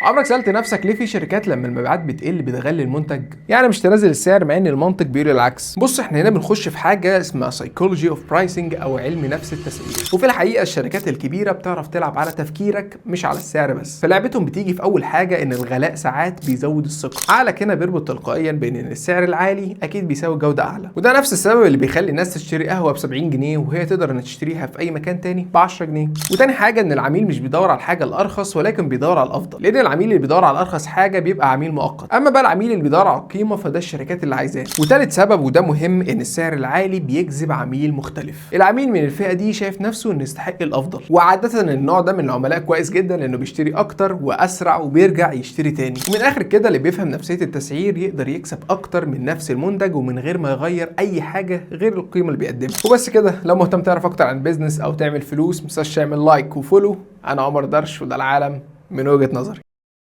عمرك سألت نفسك ليه في شركات لما المبيعات بتقل بتغلي المنتج؟ يعني مش تنزل السعر مع ان المنطق بيقول العكس. بص، احنا هنا بنخش في حاجه اسمها سايكولوجي اوف برايسنج او علم نفس التسعير، وفي الحقيقه الشركات الكبيره بتعرف تلعب على تفكيرك مش على السعر بس. فلعبتهم بتيجي في اول حاجه ان الغلاء ساعات بيزود الثقه، عقلك هنا بيربط تلقائيا بين ان السعر العالي اكيد بيساوي جوده اعلى، وده نفس السبب اللي بيخلي الناس تشتري قهوه ب 70 جنيه وهي تقدر ان تشتريها في اي مكان تاني ب 10 جنيه. وتاني حاجه ان العميل مش بيدور على الحاجه الارخص ولكن بيدور على الافضل، لان العميل اللي بيدور على ارخص حاجه بيبقى عميل مؤقت، اما بقى العميل اللي بيدور على القيمه فده الشركات اللي عايزاه. وتالت سبب وده مهم ان السعر العالي بيجذب عميل مختلف. العميل من الفئه دي شايف نفسه انه يستحق الافضل، وعاده النوع ده من العملاء كويس جدا لانه بيشتري اكتر واسرع وبيرجع يشتري تاني. ومن الاخر كده اللي بيفهم نفسيه التسعير يقدر يكسب اكتر من نفس المنتج ومن غير ما يغير اي حاجه غير القيمه اللي بيقدمها. وبس كده، لو مهتم تعرف اكتر عن بيزنس او تعمل فلوس متنساش تعمل لايك وفولو. انا عمر درش وده العالم من وجهة نظري.